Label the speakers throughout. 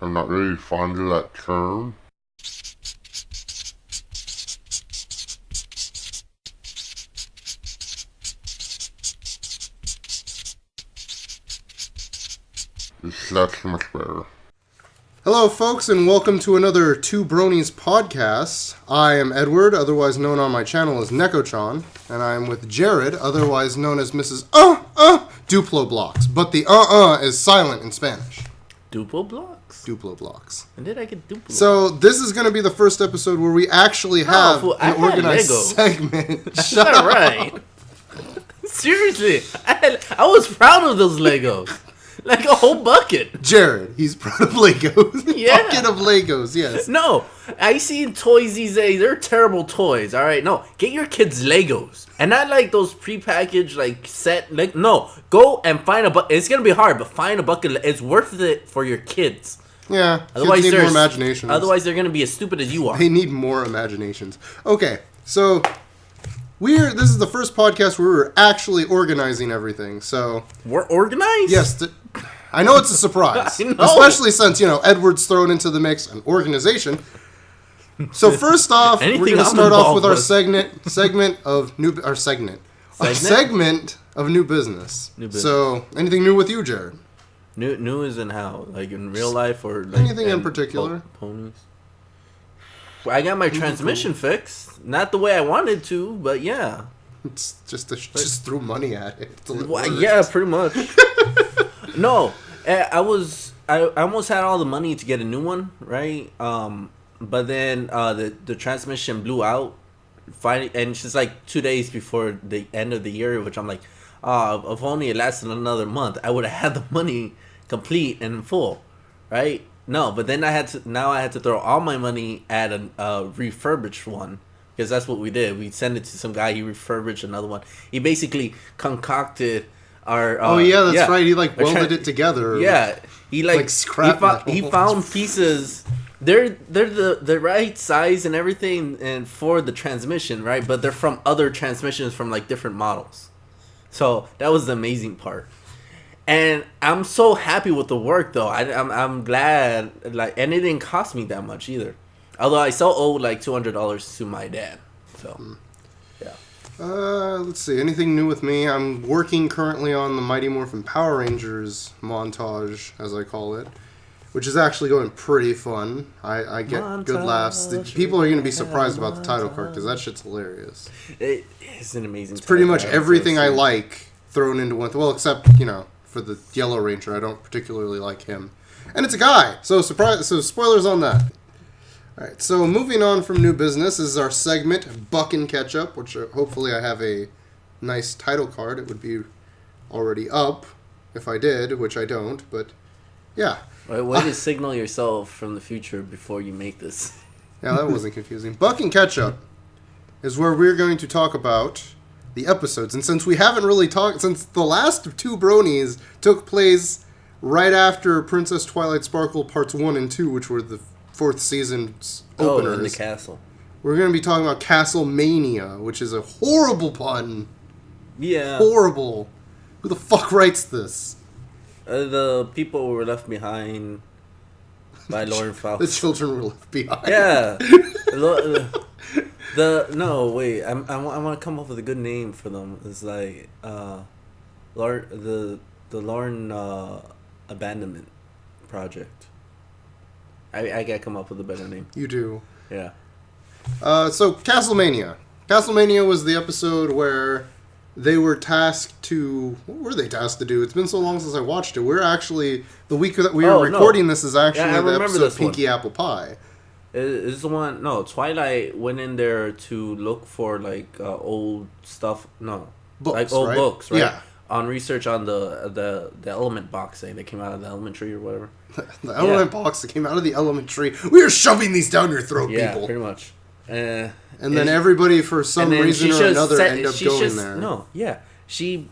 Speaker 1: I'm not really fond of that term. That's much better.
Speaker 2: Hello, folks, and welcome to another Two Bronies podcast. I am Edward, otherwise known on my channel as Neko-chan, and I am with Jared, otherwise known as Mrs. Duplo Blocks, but the is silent in Spanish.
Speaker 3: Duplo Blocks?
Speaker 2: Duplo Blocks.
Speaker 3: When did I get Duplo?
Speaker 2: So, this is going to be the first episode where we actually have an organized segment.
Speaker 3: Shut up. Right. Seriously, I was proud of those Legos. Like a whole bucket.
Speaker 2: Jared, he's proud of Legos.
Speaker 3: Yeah.
Speaker 2: Bucket of Legos, yes.
Speaker 3: No, I see toys these days. They're terrible toys, all right? No, get your kids Legos. And not like those prepackaged, like, set. Like, no, go and find a bucket. It's going to be hard, but find a bucket. It's worth it for your kids.
Speaker 2: Yeah,
Speaker 3: otherwise
Speaker 2: kids need more imaginations.
Speaker 3: Otherwise, they're going to be as stupid as you are.
Speaker 2: They need more imaginations. Okay, so this is the first podcast where we're actually organizing everything, so...
Speaker 3: We're organized?
Speaker 2: Yes, I know it's a surprise.
Speaker 3: I know.
Speaker 2: Especially since, Edward's thrown into the mix and organization. So first off, we're going to start off with our segment of new business. So, anything new with you, Jared?
Speaker 3: New is in how? Like in real life or like
Speaker 2: anything in particular?
Speaker 3: Ponies. I got my transmission fixed. Not the way I wanted to, but yeah.
Speaker 2: It's just threw money at it.
Speaker 3: Yeah, pretty much. No, I almost had all the money to get a new one, right? But then the transmission blew out. Finally, and it's just like 2 days before the end of the year, which I'm like, if only it lasted another month, I would have had the money complete and in full, right? No, but then I had to throw all my money at a refurbished one, because that's what we did. We sent it to some guy. He refurbished another one. He basically concocted our.
Speaker 2: That's right. He welded it together.
Speaker 3: Yeah, he he found pieces. They're the right size and everything, and for the transmission, right? But they're from other transmissions from like different models. So that was the amazing part. And I'm so happy with the work, though. I'm glad, and it didn't cost me that much either. Although I still owe like $200 to my dad. So, yeah.
Speaker 2: Let's see. Anything new with me? I'm working currently on the Mighty Morphin Power Rangers montage, as I call it, which is actually going pretty fun. I get good laughs. People are going to be surprised about the title card because that shit's hilarious.
Speaker 3: It is an amazing.
Speaker 2: It's pretty much everything I like thrown into one. Well, except for the Yellow Ranger, I don't particularly like him, and it's a guy. So spoilers on that. All right. So moving on from new business is our segment Buckin' Ketchup, which hopefully I have a nice title card. It would be already up if I did, which I don't. But yeah.
Speaker 3: Way to signal yourself from the future before you make this.
Speaker 2: Yeah, that wasn't confusing. Buckin' Ketchup is where we're going to talk about the episodes. And since we haven't really talked, since the last two Bronies took place right after Princess Twilight Sparkle Parts 1 and 2, which were the fourth season's openers.
Speaker 3: In the castle.
Speaker 2: We're going to be talking about Castle Mania, which is a horrible pun.
Speaker 3: Yeah.
Speaker 2: Horrible. Who the fuck writes this?
Speaker 3: The people were left behind by Lauren Faust.
Speaker 2: The children were left behind.
Speaker 3: Yeah. No, wait. I want to come up with a good name for them. It's like the Lauren Abandonment Project. I gotta come up with a better name.
Speaker 2: You do.
Speaker 3: Yeah.
Speaker 2: So Castlemania. Castlemania was the episode where they were tasked to... What were they tasked to do? It's been so long since I watched it. We're actually... The week that we were recording this is actually the episode of Pinky Apple Pie.
Speaker 3: Is the one... No, Twilight went in there to look for, old stuff. No.
Speaker 2: Books,
Speaker 3: like old
Speaker 2: right?
Speaker 3: books, right?
Speaker 2: Yeah.
Speaker 3: On research on the element box thing that came out of the element tree or whatever.
Speaker 2: The element box that came out of the element tree. We are shoving these down your throat, people.
Speaker 3: Yeah, pretty much.
Speaker 2: And then everybody, for some reason or another, end up going there.
Speaker 3: No, yeah. She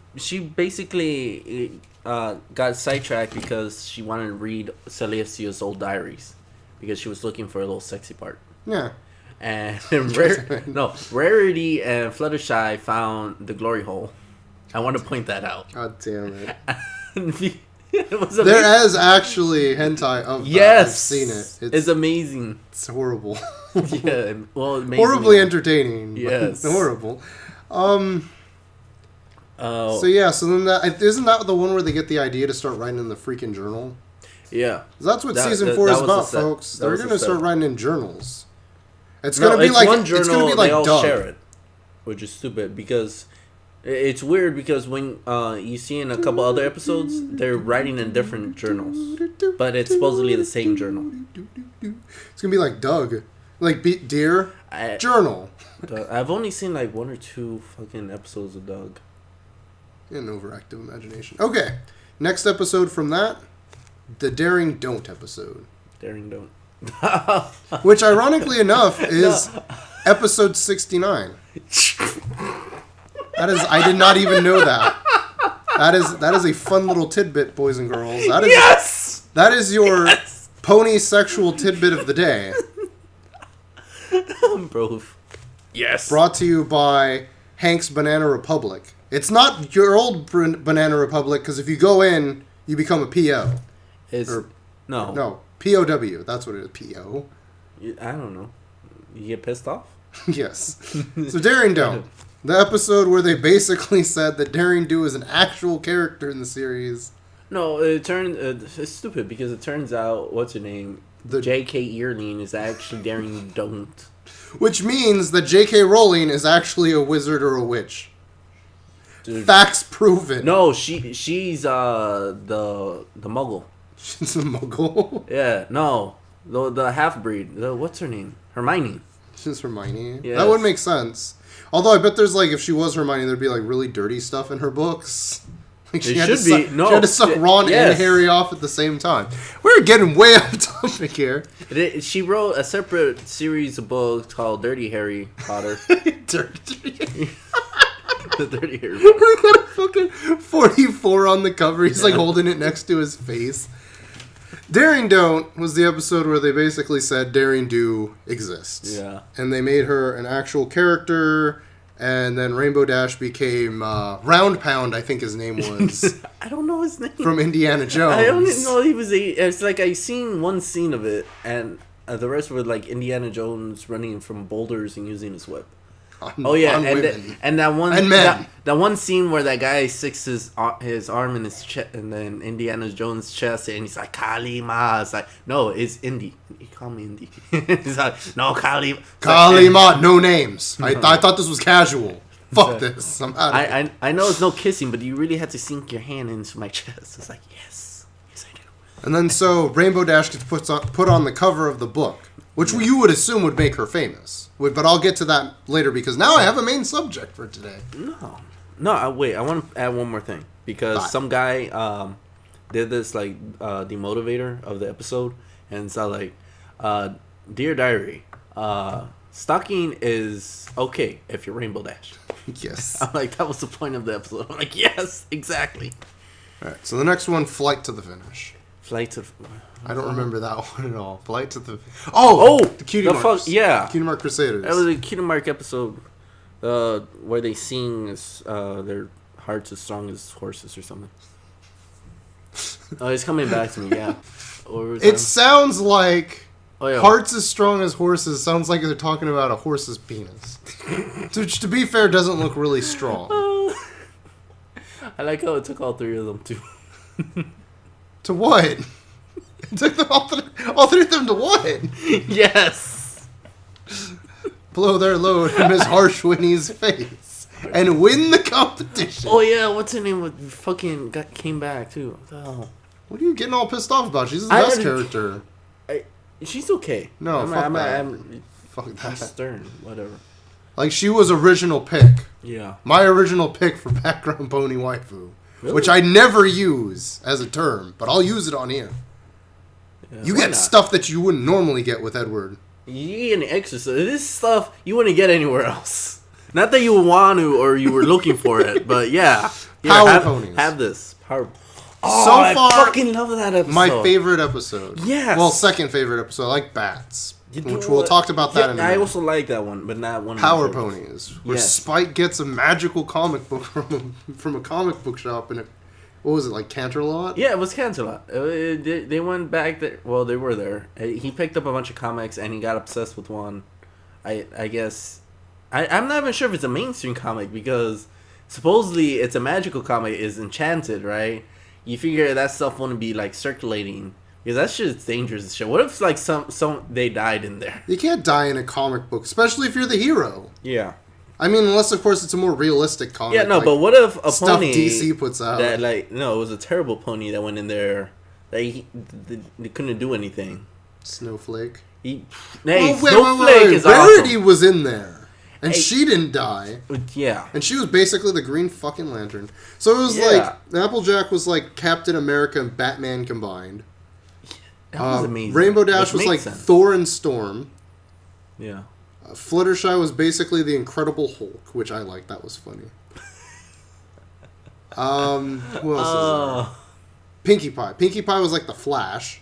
Speaker 3: basically got sidetracked because she wanted to read Celestia's old diaries because she was looking for a little sexy part.
Speaker 2: Yeah.
Speaker 3: And Rarity and Fluttershy found the glory hole. I want to point that out.
Speaker 2: God damn it.
Speaker 3: It was amazing.
Speaker 2: There is actually hentai of that.
Speaker 3: Yes,
Speaker 2: I've seen it.
Speaker 3: It's amazing.
Speaker 2: It's horrible.
Speaker 3: Yeah, well, amazing.
Speaker 2: Horribly entertaining.
Speaker 3: Yes.
Speaker 2: Horrible. So yeah, so then isn't that the one where they get the idea to start writing in the freaking journal?
Speaker 3: Yeah.
Speaker 2: That's what season 4 is about, folks. They're gonna start writing in journals. It's gonna be like
Speaker 3: one journal.
Speaker 2: It's gonna be like
Speaker 3: they all
Speaker 2: Doug.
Speaker 3: share it, which is stupid because it's weird because when you see in a couple other episodes they're writing in different journals, but it's supposedly the same journal.
Speaker 2: It's gonna be like Doug, like Dear Journal.
Speaker 3: I've only seen like 1 or 2 fucking episodes of Doug.
Speaker 2: An overactive imagination. Okay, next episode from that, the Daring Don't episode.
Speaker 3: Daring Don't.
Speaker 2: Which, ironically enough, is episode 69. I did not even know that. That is a fun little tidbit, boys and girls. That is your pony sexual tidbit of the day.
Speaker 3: Bro. Yes.
Speaker 2: Brought to you by Hank's Banana Republic. It's not your old Banana Republic, because if you go in, you become a PO. No, POW. That's what it is. PO.
Speaker 3: I don't know. You get pissed off?
Speaker 2: Yes. So Daring Do. The episode where they basically said that Daring Do is an actual character in the series.
Speaker 3: No, it's stupid because it turns out, what's her name? The J.K. Earling is actually Daring Don't.
Speaker 2: Which means that J.K. Rowling is actually a wizard or a witch. Dude. Facts proven.
Speaker 3: No, she's the Muggle.
Speaker 2: She's a Muggle?
Speaker 3: Yeah, no. The half-breed. What's her name? Hermione.
Speaker 2: She's Hermione?
Speaker 3: Yes.
Speaker 2: That would make sense. Although I bet there's like, if she was Hermione, there'd be like really dirty stuff in her books. Like she had to suck Ron and Harry off at the same time. We're getting way off topic here.
Speaker 3: She wrote a separate series of books called Dirty Harry Potter.
Speaker 2: Dirty.
Speaker 3: The Dirty Harry
Speaker 2: Potter. We got a fucking 44 on the cover. He's like holding it next to his face. Daring Don't was the episode where they basically said Daring Do exists.
Speaker 3: Yeah.
Speaker 2: And they made her an actual character, and then Rainbow Dash became Round Pound, I think his name was.
Speaker 3: I don't know his name.
Speaker 2: From Indiana Jones.
Speaker 3: I don't even know he was it's like I seen one scene of it, and the rest were like Indiana Jones running from boulders and using his whip. And that one that one scene where that guy sticks his arm in his chest and then Indiana Jones' chest and he's like Kalima. It's like, no, it's Indy. He called me Indy. He's like, no, Kalima.
Speaker 2: Kalima, no names. I thought this was casual. Fuck this. I'm out of here.
Speaker 3: I know it's no kissing, but you really had to sink your hand into my chest. It's like, yes I do.
Speaker 2: And then so Rainbow Dash gets put on the cover of the book, which you would assume would make her famous. But I'll get to that later because now I have a main subject for today.
Speaker 3: No, wait. I want to add one more thing because some guy did this like demotivator of the episode and it's like, Dear Diary, stalking is okay if you're Rainbow Dash.
Speaker 2: Yes.
Speaker 3: I'm like, that was the point of the episode. I'm like, yes, exactly.
Speaker 2: All right. So the next one, Flight to the Finish.
Speaker 3: I
Speaker 2: don't remember that one at all. Flight to the...
Speaker 3: the
Speaker 2: Cutie Marks.
Speaker 3: Yeah.
Speaker 2: Cutie Mark Crusaders.
Speaker 3: That was a Cutie Mark episode where they sing their hearts as strong as horses or something. Oh, it's coming back to me, yeah.
Speaker 2: It sounds like hearts as strong as horses sounds like they're talking about a horse's penis. Which, to be fair, doesn't look really strong.
Speaker 3: I like how it took all 3 of them, too.
Speaker 2: To what? It took them all three of them to what?
Speaker 3: Yes.
Speaker 2: Blow their load in Miss Harshwinny's face and win the competition.
Speaker 3: Oh yeah, what's her name? Came back too. Oh.
Speaker 2: What are you getting all pissed off about? She's the best character.
Speaker 3: She's okay.
Speaker 2: No, fuck that. Fuck that.
Speaker 3: Stern, whatever.
Speaker 2: Like she was original pick.
Speaker 3: Yeah.
Speaker 2: My original pick for background pony waifu. Really? Which I never use as a term, but I'll use it on here. Yeah, you get stuff that you wouldn't normally get with Edward.
Speaker 3: You get an extra. This stuff you wouldn't get anywhere else. Not that you would want to or you were looking for it, but yeah.
Speaker 2: Ponies.
Speaker 3: Have this. Power.
Speaker 2: Oh, so far,
Speaker 3: I fucking love that episode.
Speaker 2: My favorite episode.
Speaker 3: Yes.
Speaker 2: Well, second favorite episode. I like Bats. Which we'll talk about that in a minute.
Speaker 3: I also like that one, but not one.
Speaker 2: Power Ponies, where Spike gets a magical comic book from a comic book shop, and What was it, like Canterlot?
Speaker 3: Yeah, it was Cancelot. They went back there. Well, they were there. He picked up a bunch of comics and he got obsessed with one. I guess. I'm not even sure if it's a mainstream comic because supposedly it's a magical comic. Is Enchanted, right? You figure that stuff wouldn't be like circulating because that shit is dangerous as shit. What if like some they died in there?
Speaker 2: You can't die in a comic book, especially if you're the hero.
Speaker 3: Yeah.
Speaker 2: I mean, unless of course it's a more realistic comic.
Speaker 3: Yeah, no,
Speaker 2: like
Speaker 3: but what if a
Speaker 2: stuff
Speaker 3: pony
Speaker 2: DC puts out
Speaker 3: that like no, it was a terrible pony that went in there. They couldn't do anything.
Speaker 2: Snowflake.
Speaker 3: Hey,
Speaker 2: Snowflake
Speaker 3: is
Speaker 2: Rarity
Speaker 3: awesome.
Speaker 2: was in there, and
Speaker 3: Hey.
Speaker 2: she didn't die.
Speaker 3: Yeah.
Speaker 2: And she was basically the Green fucking Lantern. So it was like Applejack was like Captain America and Batman combined.
Speaker 3: That was amazing.
Speaker 2: Rainbow Dash
Speaker 3: Which
Speaker 2: was like
Speaker 3: makes sense.
Speaker 2: Thor and Storm.
Speaker 3: Yeah.
Speaker 2: Fluttershy was basically the Incredible Hulk, which I liked. That was funny. Who else is there? Pinkie Pie. Pinkie Pie was like the Flash.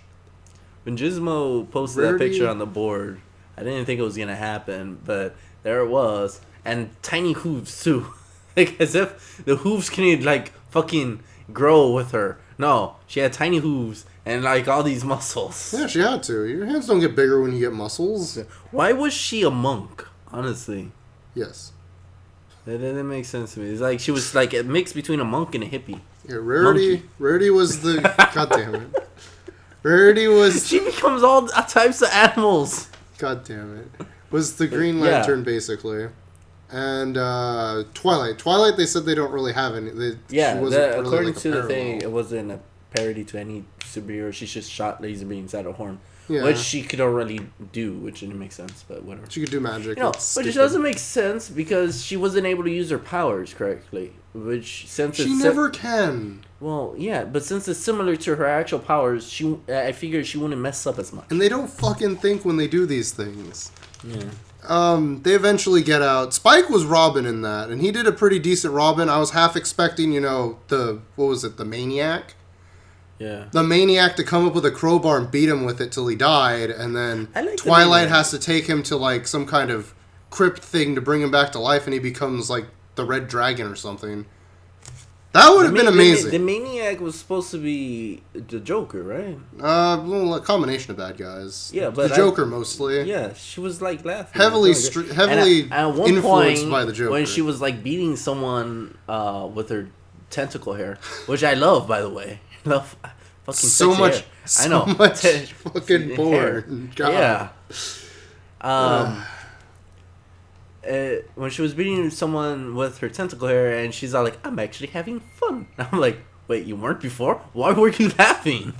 Speaker 3: When Gizmo posted
Speaker 2: Rarity.
Speaker 3: that picture on the board, I didn't think it was gonna happen, but there it was, and tiny hooves too, like as if the hooves can like fucking grow with her. No, she had tiny hooves and like all these muscles.
Speaker 2: Yeah, she had to. Your hands don't get bigger when you get muscles.
Speaker 3: Why was she a monk? Honestly,
Speaker 2: Yes.
Speaker 3: that didn't make sense to me. It's like she was like a mix between a monk and a hippie.
Speaker 2: Yeah, Rarity.
Speaker 3: Monkey.
Speaker 2: Rarity was the. God damn it. Rarity was.
Speaker 3: She becomes all types of animals.
Speaker 2: God damn it. Was the Green
Speaker 3: Yeah.
Speaker 2: Lantern, basically. And Twilight. Twilight, they said they don't really have any.
Speaker 3: Yeah,
Speaker 2: she wasn't really
Speaker 3: according
Speaker 2: like a
Speaker 3: to the
Speaker 2: parallel.
Speaker 3: thing, it wasn't a parody to any superhero. She just shot laser beams out of horn,
Speaker 2: Yeah.
Speaker 3: which she could already do, which didn't make sense, but whatever.
Speaker 2: She could do magic.
Speaker 3: You know,
Speaker 2: It's
Speaker 3: which
Speaker 2: stupid.
Speaker 3: doesn't make sense because she wasn't able to use her powers correctly. Which since
Speaker 2: She
Speaker 3: it's
Speaker 2: never can.
Speaker 3: well, yeah, but since it's similar to her actual powers, I figured she wouldn't mess up as much.
Speaker 2: And they don't fucking think when they do these things.
Speaker 3: Yeah.
Speaker 2: They eventually get out. Spike was Robin in that, and he did a pretty decent Robin. I was half expecting, the Maniac?
Speaker 3: Yeah.
Speaker 2: The Maniac to come up with a crowbar and beat him with it till he died, and then
Speaker 3: I like the
Speaker 2: Twilight
Speaker 3: Maniac.
Speaker 2: has to take him to, like, some kind of crypt thing to bring him back to life, and he becomes, like, the Red Dragon or something. That would have been amazing.
Speaker 3: The Maniac was supposed to be the Joker, right?
Speaker 2: Well, a combination of bad guys.
Speaker 3: Yeah, but
Speaker 2: the Joker mostly.
Speaker 3: Yeah, she was like laughing.
Speaker 2: Heavily
Speaker 3: And at one
Speaker 2: influenced
Speaker 3: point,
Speaker 2: by the Joker.
Speaker 3: when she was like beating someone with her tentacle hair, which I love, by the way. I love fucking
Speaker 2: so
Speaker 3: sexy
Speaker 2: much,
Speaker 3: hair.
Speaker 2: so
Speaker 3: I know.
Speaker 2: much fucking
Speaker 3: Hair.
Speaker 2: porn. God.
Speaker 3: Yeah. When she was beating someone with her tentacle hair, and she's all like, "I'm actually having fun." I'm like, "Wait, you weren't before? Why were you laughing?"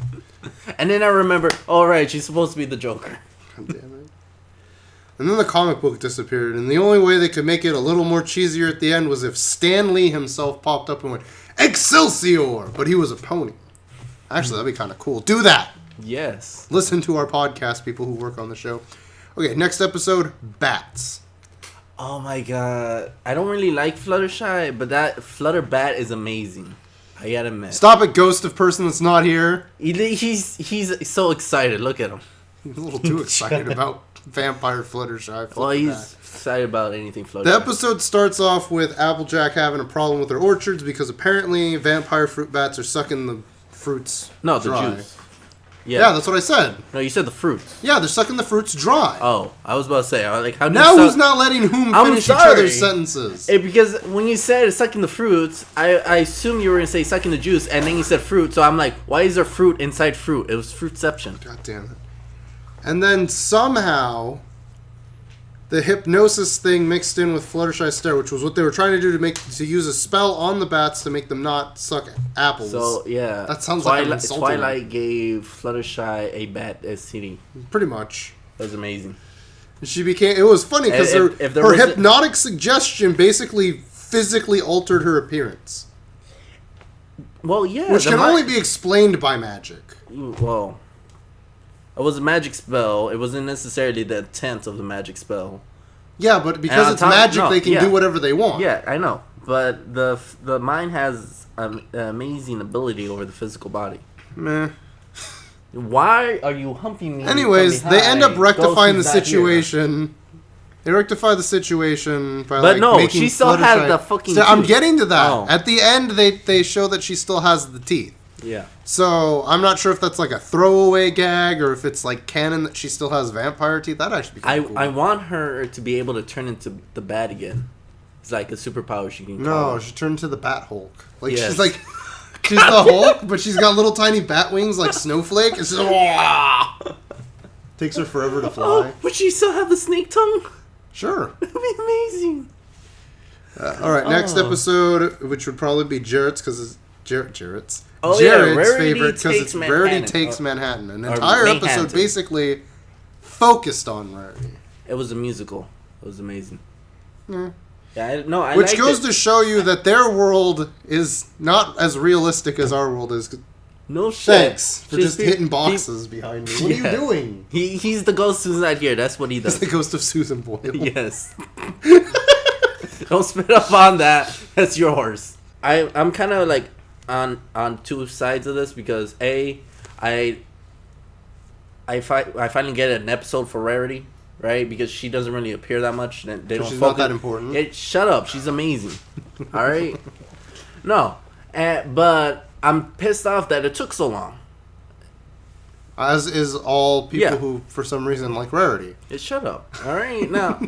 Speaker 3: And then I remember, oh right, she's supposed to be the Joker.
Speaker 2: God damn it. And then the comic book disappeared, and the only way they could make it a little more cheesier at the end was if Stan Lee himself popped up and went, "Excelsior!" But he was a pony. Actually, that'd be kind of cool. Do that!
Speaker 3: Yes.
Speaker 2: Listen to our podcast, people who work on the show. Okay, next episode, Bats.
Speaker 3: Oh my god. I don't really like Fluttershy, but that Flutterbat is amazing. I gotta admit.
Speaker 2: Stop it, ghost of person that's not here.
Speaker 3: He's so excited. Look at him.
Speaker 2: He's a little too excited about Vampire Fluttershy.
Speaker 3: Well, he's excited about anything Fluttershy.
Speaker 2: The episode starts off with Applejack having a problem with her orchards because apparently vampire fruit bats are sucking the fruits
Speaker 3: No, the
Speaker 2: dry.
Speaker 3: juice.
Speaker 2: Yeah, that's what I said.
Speaker 3: No, you said the fruits.
Speaker 2: Yeah, they're sucking the fruits dry.
Speaker 3: Oh, I was about to say, I was like, how do
Speaker 2: Now
Speaker 3: you
Speaker 2: who's not letting whom
Speaker 3: I'm
Speaker 2: finish each
Speaker 3: sorry.
Speaker 2: other's sentences?
Speaker 3: Because when you said sucking the fruits, I assumed you were going to say sucking the juice, and then you said fruit, so I'm like, why is there fruit inside fruit? It was fruitception.
Speaker 2: God damn it. And then somehow the hypnosis thing mixed in with Fluttershy Stare, which was what they were trying to do to use a spell on the bats to make them not suck apples.
Speaker 3: So, yeah.
Speaker 2: That sounds like I'm insulting them.
Speaker 3: Twilight gave Fluttershy a bat STD.
Speaker 2: Pretty much.
Speaker 3: That was amazing.
Speaker 2: She became. It was funny because
Speaker 3: If there
Speaker 2: her
Speaker 3: was a-
Speaker 2: hypnotic suggestion basically physically altered her appearance,
Speaker 3: Well, yeah.
Speaker 2: which can only be explained by magic.
Speaker 3: Well, it was a magic spell. It wasn't necessarily the intent of the magic spell.
Speaker 2: Yeah, but because
Speaker 3: on
Speaker 2: it's
Speaker 3: top-
Speaker 2: magic,
Speaker 3: no,
Speaker 2: they can
Speaker 3: yeah.
Speaker 2: do whatever they want.
Speaker 3: Yeah, I know. But the mind has an amazing ability over the physical body.
Speaker 2: Meh.
Speaker 3: Why are you humping me?
Speaker 2: Anyways,
Speaker 3: from
Speaker 2: they end up
Speaker 3: behind?
Speaker 2: rectifying
Speaker 3: Go
Speaker 2: the
Speaker 3: back here.
Speaker 2: situation They rectify the situation by
Speaker 3: But no,
Speaker 2: making
Speaker 3: she still
Speaker 2: Fluttershy...
Speaker 3: has the fucking
Speaker 2: I'm
Speaker 3: tooth.
Speaker 2: getting to that.
Speaker 3: Oh.
Speaker 2: At the end, they show that she still has the teeth.
Speaker 3: Yeah.
Speaker 2: So I'm not sure if that's like a throwaway gag or if it's like canon that she still has vampire teeth. That'd actually be kind of cool.
Speaker 3: I want her to be able to turn into the bat again. It's like a superpower she can
Speaker 2: No,
Speaker 3: call.
Speaker 2: she turned into the Bat Hulk. Like
Speaker 3: Yes.
Speaker 2: she's like she's the Hulk, but she's got little tiny bat wings like Snowflake. It's just, takes her forever to fly.
Speaker 3: Oh, would she still have the snake tongue?
Speaker 2: Sure.
Speaker 3: That'd be amazing.
Speaker 2: All right, next
Speaker 3: Oh.
Speaker 2: episode, which would probably be Jarrett's because it's Jarrett's.
Speaker 3: Oh, yeah,
Speaker 2: Jared's
Speaker 3: Rarity
Speaker 2: favorite because it's
Speaker 3: Takes
Speaker 2: Rarity
Speaker 3: Manhattan.
Speaker 2: Takes Manhattan. An
Speaker 3: Or
Speaker 2: entire episode
Speaker 3: Manhattan.
Speaker 2: basically focused on Rarity.
Speaker 3: It was a musical. It was amazing.
Speaker 2: Yeah.
Speaker 3: Yeah, I
Speaker 2: Which
Speaker 3: liked
Speaker 2: goes
Speaker 3: it.
Speaker 2: to show you that their world is not as realistic as our world is.
Speaker 3: No shit.
Speaker 2: Thanks for just
Speaker 3: be-
Speaker 2: hitting boxes behind me. What are
Speaker 3: Yeah.
Speaker 2: you doing?
Speaker 3: He's the ghost who's not here. That's what he
Speaker 2: It's
Speaker 3: does.
Speaker 2: the ghost of Susan Boyle.
Speaker 3: Yes. Don't spit up on that. That's yours. I'm kind of like on two sides of this because I finally get an episode for Rarity, right? Because she doesn't really appear that much. They don't.
Speaker 2: She's
Speaker 3: focus.
Speaker 2: not that important.
Speaker 3: Shut up. She's amazing. All right. No, but I'm pissed off that it took so long.
Speaker 2: As is all people
Speaker 3: Yeah.
Speaker 2: who, for some reason, like Rarity.
Speaker 3: Shut up. All right. Now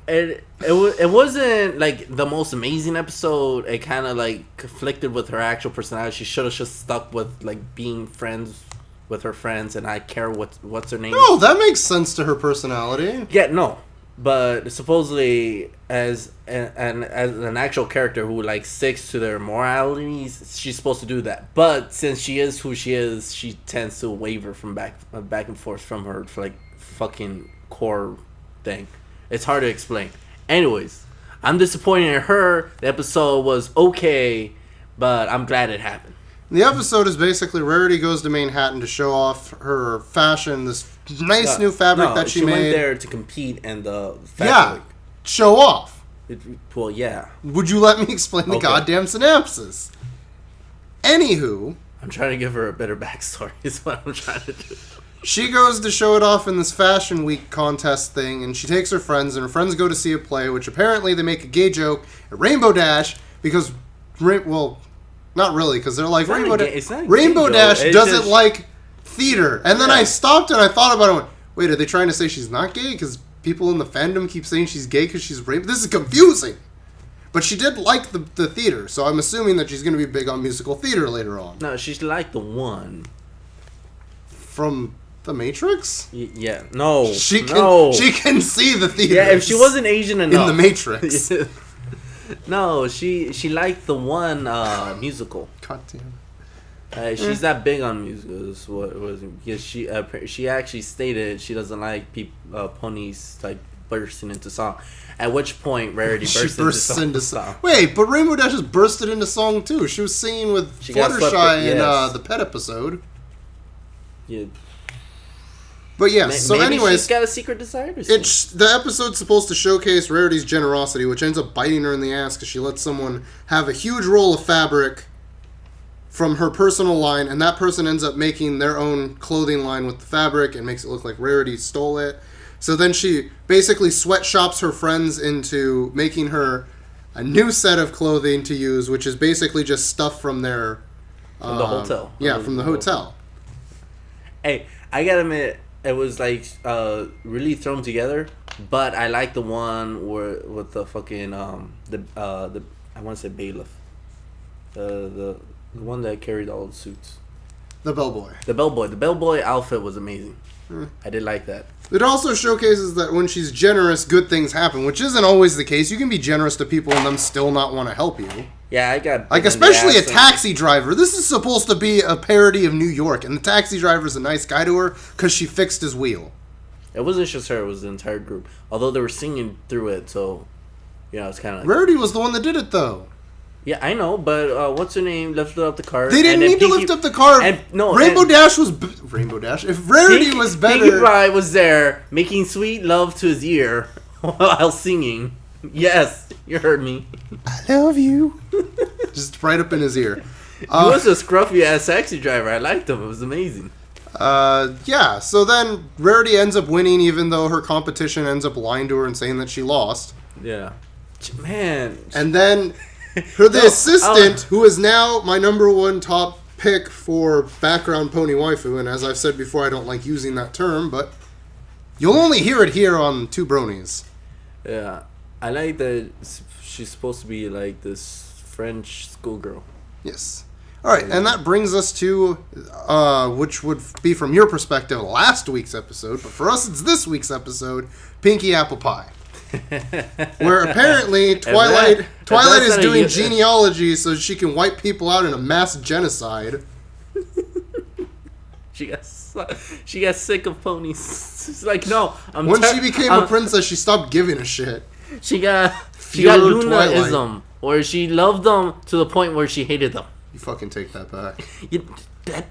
Speaker 3: it wasn't like the most amazing episode. It kind of like conflicted with her actual personality. She should have just stuck with like being friends with her friends, and I care what's her name.
Speaker 2: No, that makes sense to her personality.
Speaker 3: Yeah, no. But supposedly, as an actual character who like sticks to their moralities, she's supposed to do that. But since she is who she is, she tends to waver from back and forth from her like fucking core thing. It's hard to explain. Anyways, I'm disappointed in her. The episode was okay, but I'm glad it happened.
Speaker 2: The episode is basically Rarity goes to Manhattan to show off her fashion, this nice new fabric that she made.
Speaker 3: went there to compete in the fashion
Speaker 2: Yeah,
Speaker 3: week.
Speaker 2: show off.
Speaker 3: Well, yeah.
Speaker 2: Would you let me explain the
Speaker 3: Okay.
Speaker 2: goddamn synopsis? Anywho,
Speaker 3: I'm trying to give her a better backstory. Is what I'm trying to do.
Speaker 2: she goes to show it off in this fashion week contest thing, and she takes her friends, and her friends go to see a play, which apparently they make a gay joke at Rainbow Dash because, well, not really, because they're like,
Speaker 3: It's not
Speaker 2: Rainbow,
Speaker 3: a gay- it's not a gay
Speaker 2: Rainbow
Speaker 3: joke.
Speaker 2: Dash
Speaker 3: It's
Speaker 2: doesn't
Speaker 3: just-
Speaker 2: like theater. And then
Speaker 3: Yeah.
Speaker 2: I stopped and I thought about it and went, wait, are they trying to say she's not gay? Because people in the fandom keep saying she's gay because she's rainbow. This is confusing. But she did like the theater, so I'm assuming that she's going to be big on musical theater later on.
Speaker 3: No, she's like the one.
Speaker 2: From The Matrix?
Speaker 3: Yeah. No.
Speaker 2: She can
Speaker 3: no.
Speaker 2: she can see the theater.
Speaker 3: Yeah, if she wasn't Asian
Speaker 2: in
Speaker 3: enough.
Speaker 2: The Matrix.
Speaker 3: No, she liked the one musical.
Speaker 2: God damn.
Speaker 3: She's not big on musicals. What it was? Because she actually stated she doesn't like ponies like bursting into song. At which point, Rarity bursts into song.
Speaker 2: Wait, but Rainbow Dash has bursted into song too. She was singing with
Speaker 3: She got swept
Speaker 2: Fluttershy
Speaker 3: in-
Speaker 2: in
Speaker 3: yes.
Speaker 2: the Pet episode.
Speaker 3: Yeah.
Speaker 2: But yes, so
Speaker 3: Maybe
Speaker 2: anyways,
Speaker 3: she's got a secret desire to sing.
Speaker 2: the episode's supposed to showcase Rarity's generosity, which ends up biting her in the ass because she lets someone have a huge roll of fabric from her personal line, and that person ends up making their own clothing line with the fabric and makes it look like Rarity stole it. So then she basically sweatshops her friends into making her a new set of clothing to use, which is basically just stuff from their...
Speaker 3: From the hotel.
Speaker 2: Yeah, from the hotel.
Speaker 3: Hey, I gotta admit, it was like really thrown together, but I like the one where with the fucking the I want to say bailiff, the one that carried all the suits.
Speaker 2: The bellboy.
Speaker 3: The bellboy outfit was amazing. I did like that.
Speaker 2: It also showcases that when she's generous, good things happen, which isn't always the case. You can be generous to people and them still not want to help you.
Speaker 3: Yeah, I got
Speaker 2: Like, especially a taxi driver. This is supposed to be a parody of New York, and the taxi driver's a nice guy to her because she fixed his wheel.
Speaker 3: It wasn't just her; it was the entire group. Although they were singing through it, so it's kind of like,
Speaker 2: Rarity was the one that did it, though.
Speaker 3: yeah, I know. But what's her name lifted up the car?
Speaker 2: They didn't
Speaker 3: and then
Speaker 2: need to
Speaker 3: Pinkie-
Speaker 2: lift up the car.
Speaker 3: and- no,
Speaker 2: Rainbow
Speaker 3: and-
Speaker 2: Dash was... Rainbow Dash? If Rarity was better...
Speaker 3: Pinkie Pie was there making sweet love to his ear while singing. Yes, you heard me.
Speaker 2: I love you. Just right up in his ear.
Speaker 3: He was a scruffy ass taxi driver. I liked him. It was amazing.
Speaker 2: Yeah, so then Rarity ends up winning even though her competition ends up lying to her and saying that she lost.
Speaker 3: Yeah. Man.
Speaker 2: And then the assistant, who is now my number one top pick for background pony waifu, and as I've said before, I don't like using that term, but you'll only hear it here on Two Bronies.
Speaker 3: Yeah. I like that she's supposed to be like this French schoolgirl.
Speaker 2: Yes. All right, and that brings us to, which would be from your perspective, last week's episode, but for us it's this week's episode, Pinky Apple Pie. Where apparently Twilight is doing genealogy so she can wipe people out in a mass genocide.
Speaker 3: She got sick of ponies. She's like, no.
Speaker 2: She became a princess, she stopped giving a shit.
Speaker 3: She got Lunaism, where she loved them to the point where she hated them.
Speaker 2: You fucking take that back.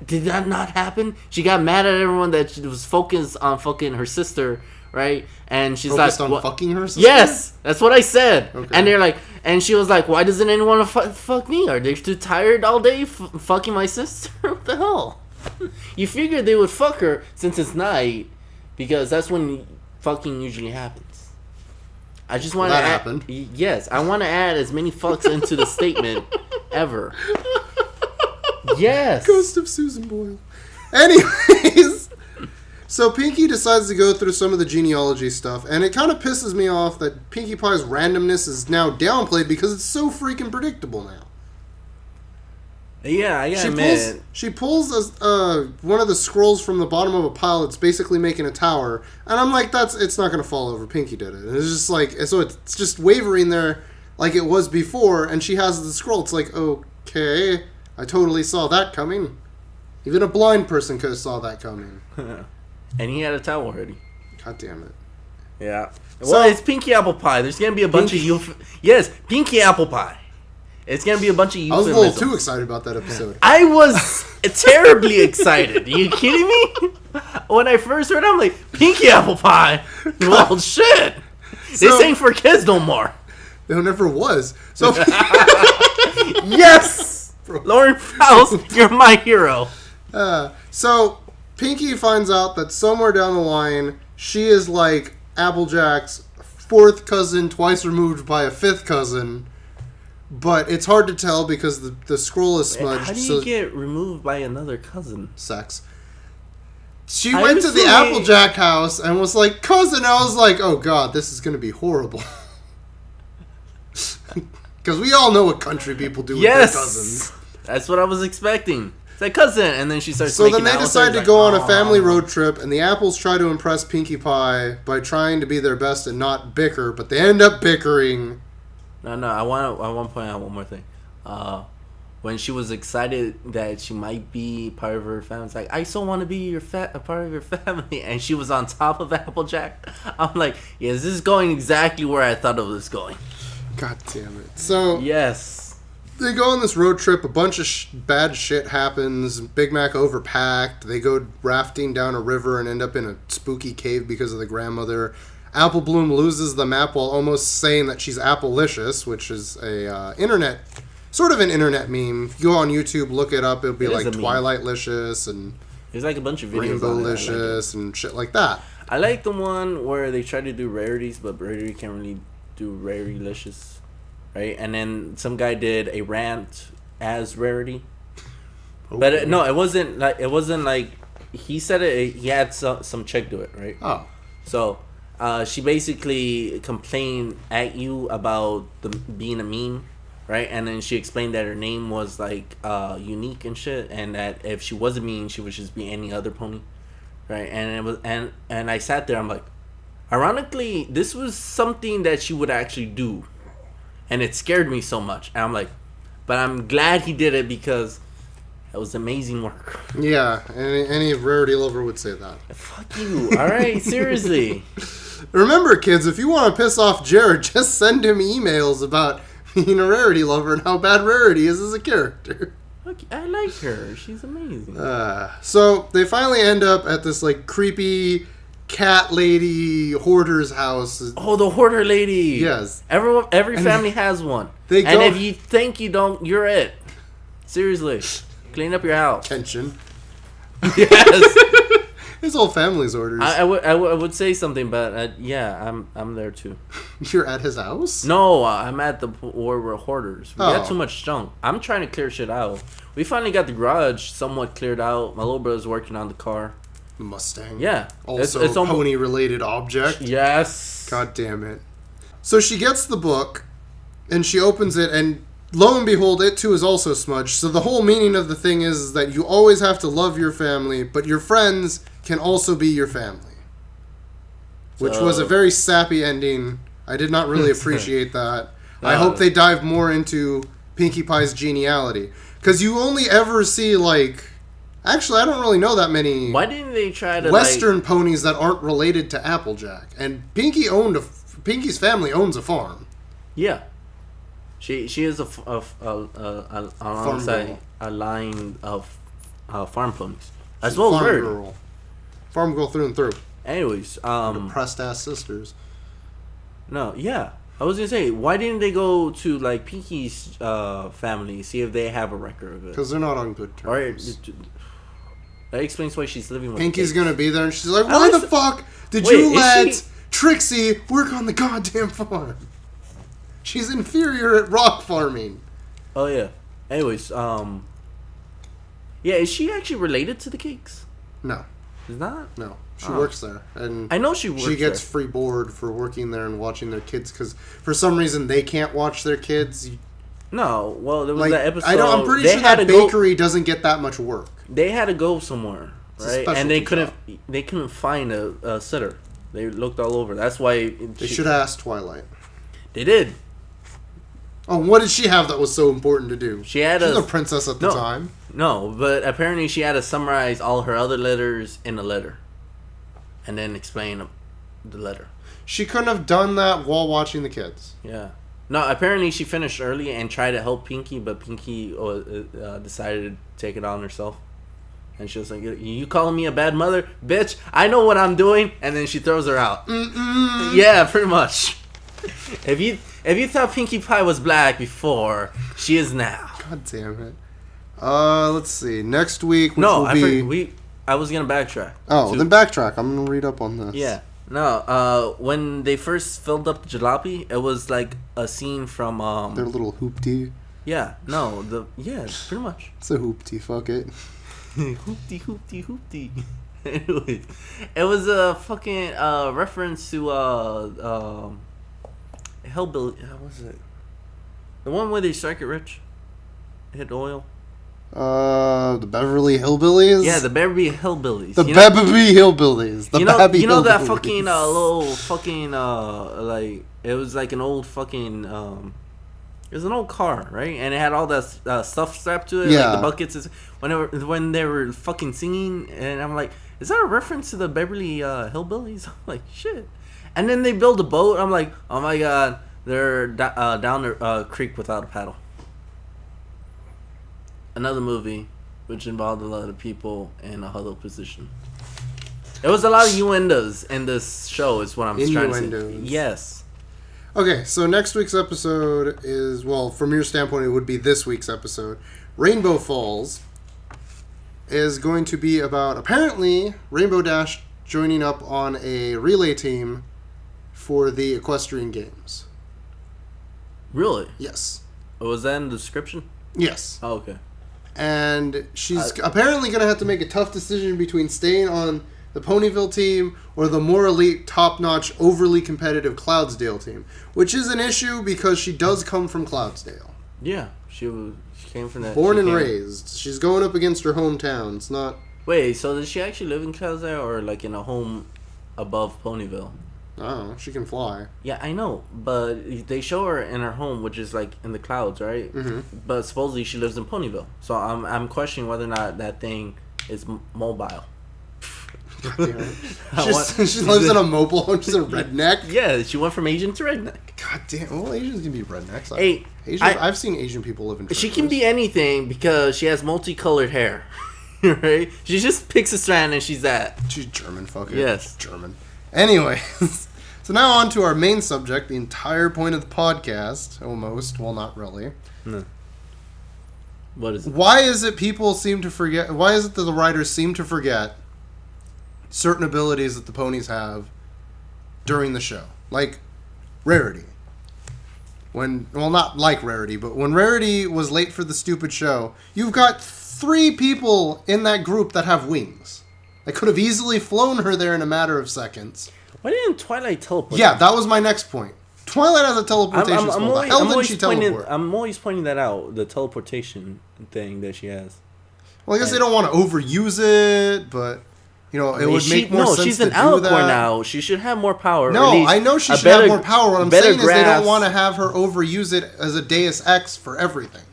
Speaker 3: Did that not happen? She got mad at everyone that she was focused on fucking her sister, right? And she's
Speaker 2: focused
Speaker 3: like,
Speaker 2: on fucking her sister?
Speaker 3: Yes, that's what I said.
Speaker 2: Okay.
Speaker 3: And they're like, and she was like, why doesn't anyone fuck me? Are they too tired all day fucking my sister? What the hell? You figured they would fuck her since it's night, because that's when fucking usually happens. I just want to add.
Speaker 2: Happened.
Speaker 3: Yes, I want to add as many fucks into the statement ever. Yes.
Speaker 2: Ghost of Susan Boyle. Anyways, so Pinky decides to go through some of the genealogy stuff, and it kind of pisses me off that Pinkie Pie's randomness is now downplayed because it's so freaking predictable now.
Speaker 3: Yeah, I gotta admit.
Speaker 2: She pulls one of the scrolls from the bottom of a pile that's basically making a tower, and I'm like, it's not going to fall over. Pinky did it. And it's just like, so it's just wavering there like it was before, and she has the scroll. It's like, okay, I totally saw that coming. Even a blind person could have saw that coming.
Speaker 3: And he had a towel already.
Speaker 2: God damn it.
Speaker 3: Yeah. Well, it's Pinky Apple Pie. There's going to be a bunch of Yes, Pinky Apple Pie. It's going to be a bunch of euphemisms.
Speaker 2: I was a little too excited about that episode.
Speaker 3: I was terribly excited. Are you kidding me? When I first heard it, I'm like, Pinky Apple Pie? Well, shit. This ain't for kids no more.
Speaker 2: There never was. So
Speaker 3: yes! Lauren Faust, you're my hero.
Speaker 2: So Pinky finds out that somewhere down the line, she is like Applejack's fourth cousin, twice removed by a fifth cousin. But it's hard to tell because the scroll is smudged.
Speaker 3: How do you get removed by another cousin?
Speaker 2: Sex. She went to the Applejack house and was like, cousin. I was like, oh god, this is going to be horrible. Because we all know what country people do with their cousins.
Speaker 3: That's what I was expecting. It's like, cousin. And then she starts
Speaker 2: So then they decide to go on a family road trip, and the apples try to impress Pinkie Pie by trying to be their best and not bicker, but they end up bickering.
Speaker 3: No, I want to point out one more thing. When she was excited that she might be part of her family, it's like, I still want to be a part of your family, and she was on top of Applejack. I'm like, yes, this is going exactly where I thought it was going.
Speaker 2: God damn it. So
Speaker 3: yes,
Speaker 2: they go on this road trip. A bunch of bad shit happens. Big Mac overpacked. They go rafting down a river and end up in a spooky cave because of the grandmother. Apple Bloom loses the map while almost saying that she's Applelicious, which is a sort of an internet meme. If you go on YouTube, look it up. It'll be like Twilightlicious and
Speaker 3: there's like a bunch of videos
Speaker 2: Rainbowlicious and shit like that.
Speaker 3: I like the one where they try to do rarities, but Rarity can't really do Rarity-licious, right? And then some guy did a rant as Rarity, but it wasn't like he said it. He had some chick do it, right?
Speaker 2: Oh,
Speaker 3: so. She basically complained at you about being a meme, right? And then she explained that her name was like unique and shit, and that if she was a meme, she would just be any other pony, right? And it was and I sat there. I'm like, ironically, this was something that she would actually do, and it scared me so much. And I'm like, but I'm glad he did it because it was amazing work.
Speaker 2: Yeah, any Rarity lover would say that.
Speaker 3: Fuck you. All right, seriously.
Speaker 2: Remember, kids, if you want to piss off Jared, just send him emails about being a Rarity lover and how bad Rarity is as a character.
Speaker 3: I like her. She's amazing.
Speaker 2: So they finally end up at this like creepy cat lady hoarder's house.
Speaker 3: Oh, the hoarder lady.
Speaker 2: Yes.
Speaker 3: Every family has one. And if you think you don't, you're it. Seriously. Clean up your house.
Speaker 2: Tension.
Speaker 3: Yes.
Speaker 2: His whole family's orders.
Speaker 3: I would say something, but yeah, I'm there too.
Speaker 2: You're at his house?
Speaker 3: No, I'm at the where we're hoarders. We got
Speaker 2: Oh.
Speaker 3: too much junk. I'm trying to clear shit out. We finally got the garage somewhat cleared out. My little brother's working on the car.
Speaker 2: The Mustang.
Speaker 3: Yeah,
Speaker 2: Also
Speaker 3: it's
Speaker 2: a
Speaker 3: almost,
Speaker 2: pony-related object.
Speaker 3: yes.
Speaker 2: God damn it. So she gets the book, and she opens it, and lo and behold, it too is also smudged. So the whole meaning of the thing is that you always have to love your family, but your friends can also be your family. Which was a very sappy ending. I did not really appreciate that. I hope they dive more into Pinkie Pie's geniality. Because you only ever see, like... Actually, I don't really know that many
Speaker 3: Why didn't they try to
Speaker 2: Western ponies that aren't related to Applejack. And Pinkie's family owns a farm.
Speaker 3: Yeah, she is alongside
Speaker 2: girl.
Speaker 3: a line of farm ponies as well as
Speaker 2: Farm
Speaker 3: bird.
Speaker 2: girl. Farm girl through and through.
Speaker 3: Anyways,
Speaker 2: Depressed ass sisters.
Speaker 3: no, yeah, I was gonna say, why didn't they go to like Pinkie's family, see if they have a record of it?
Speaker 2: Because they're not on good
Speaker 3: Or
Speaker 2: terms.
Speaker 3: that explains why she's living with
Speaker 2: Pinkie's
Speaker 3: Kate.
Speaker 2: gonna be there, and she's like,
Speaker 3: At
Speaker 2: "Why the
Speaker 3: least-
Speaker 2: fuck did
Speaker 3: Wait,
Speaker 2: you
Speaker 3: is
Speaker 2: let
Speaker 3: she-
Speaker 2: Trixie work on the goddamn farm? She's inferior at rock farming."
Speaker 3: Oh yeah. Anyways, yeah, is she actually related to the Cakes?
Speaker 2: No,
Speaker 3: Is not.
Speaker 2: no, she
Speaker 3: Oh.
Speaker 2: works there, and
Speaker 3: I know she works.
Speaker 2: she gets
Speaker 3: there.
Speaker 2: free board for working there and watching their kids. Because for some reason they can't watch their kids.
Speaker 3: No, well, there was
Speaker 2: Like,
Speaker 3: that episode.
Speaker 2: I'm pretty
Speaker 3: they
Speaker 2: sure
Speaker 3: had
Speaker 2: that
Speaker 3: to go-
Speaker 2: bakery doesn't get that much work.
Speaker 3: They had to go somewhere,
Speaker 2: It's a
Speaker 3: right? And they
Speaker 2: specialty
Speaker 3: couldn't find a sitter. They looked all over. That's why
Speaker 2: They should have asked Twilight.
Speaker 3: They did.
Speaker 2: Oh, what did she have that was so important to do?
Speaker 3: She had
Speaker 2: She's
Speaker 3: a
Speaker 2: a princess at the
Speaker 3: no.
Speaker 2: time.
Speaker 3: No, but apparently she had to summarize all her other letters in a letter, and then explain the letter.
Speaker 2: She couldn't have done that while watching the kids.
Speaker 3: Yeah. No, apparently she finished early and tried to help Pinkie, but Pinkie decided to take it on herself. And she was like, "You calling me a bad mother? Bitch, I know what I'm doing." And then she throws her out.
Speaker 2: Mm-mm.
Speaker 3: Yeah, pretty much. If you thought Pinkie Pie was black before, she is now.
Speaker 2: God damn it. Let's see. Next week, which
Speaker 3: No,
Speaker 2: will
Speaker 3: I
Speaker 2: be...
Speaker 3: I was gonna backtrack.
Speaker 2: Oh,
Speaker 3: too.
Speaker 2: then backtrack. I'm gonna read up on this.
Speaker 3: Yeah. No, when they first filled up the jalopy, it was like a scene from
Speaker 2: Their little hoopty.
Speaker 3: yeah, no, pretty much.
Speaker 2: It's a hoopty. Fuck it.
Speaker 3: Hoopty hoopty hoopty. Anyways, it was a fucking reference to Hellbilly. How was it? The one where they strike it rich, hit oil.
Speaker 2: The Beverly Hillbillies.
Speaker 3: Yeah, the Beverly Hillbillies.
Speaker 2: The
Speaker 3: You know-
Speaker 2: Beverly Hillbillies. The
Speaker 3: you know,
Speaker 2: Babby
Speaker 3: you know that
Speaker 2: Hillbillies.
Speaker 3: fucking little fucking like it was like an old fucking it was an old car, right? And it had all that stuff strapped to it,
Speaker 2: Yeah.
Speaker 3: like the buckets. When they were fucking singing, and I'm like, is that a reference to the Beverly Hillbillies? I'm like, shit. And then they build a boat. I'm like, oh my god, they're down the creek without a paddle. Another movie which involved a lot of people in a huddle position. There was a lot of innuendos in this show, is what I'm trying to say.
Speaker 2: Innuendos.
Speaker 3: Yes.
Speaker 2: Okay, so next week's episode is, well, from your standpoint, it would be this week's episode. Rainbow Falls is going to be about, apparently, Rainbow Dash joining up on a relay team for the equestrian games.
Speaker 3: Really?
Speaker 2: Yes.
Speaker 3: Was that in the description?
Speaker 2: Yes.
Speaker 3: Oh, okay.
Speaker 2: And she's apparently going to have to make a tough decision between staying on the Ponyville team or the more elite, top-notch, overly competitive Cloudsdale team, which is an issue because she does come from Cloudsdale.
Speaker 3: Yeah, she came from that.
Speaker 2: Born
Speaker 3: she
Speaker 2: and
Speaker 3: came-
Speaker 2: raised. She's going up against her hometown. It's not...
Speaker 3: Wait, so does she actually live in Cloudsdale or like in a home above Ponyville?
Speaker 2: I don't know. She can fly.
Speaker 3: Yeah, I know, but they show her in her home, which is like in the clouds, right?
Speaker 2: Mm-hmm.
Speaker 3: But supposedly she lives in Ponyville, so I'm questioning whether or not that thing is mobile.
Speaker 2: She lives in a mobile home. She's a redneck.
Speaker 3: Yeah, she went from Asian to redneck.
Speaker 2: God damn. Well, Asians can be rednecks.
Speaker 3: Hey,
Speaker 2: I've seen Asian people live in
Speaker 3: she
Speaker 2: churches.
Speaker 3: can be anything because she has multicolored hair, right? She just picks a strand and she's that.
Speaker 2: She's German, fuck it.
Speaker 3: Yes.
Speaker 2: German. Anyways, so now on to our main subject, the entire point of the podcast, almost. Well, not really.
Speaker 3: No. What is it?
Speaker 2: Why is it people seem to forget... Why is it that the writers seem to forget certain abilities that the ponies have during the show. Like Rarity. Not like Rarity, but when Rarity was late for the stupid show, you've got 3 people in that group that have wings. They could have easily flown her there in a matter of seconds.
Speaker 3: Why didn't Twilight teleport?
Speaker 2: Yeah, that was my next point. Twilight has a teleportation spell. The hell didn't she teleport?
Speaker 3: I'm always pointing that out, the teleportation thing that she has.
Speaker 2: Well, I guess they don't want to overuse it, but it would make more sense. No, she's an Alicorn
Speaker 3: now. She should have more power.
Speaker 2: No, I know she should have more power. What I'm saying is they don't want to have her overuse it as a Deus Ex for everything.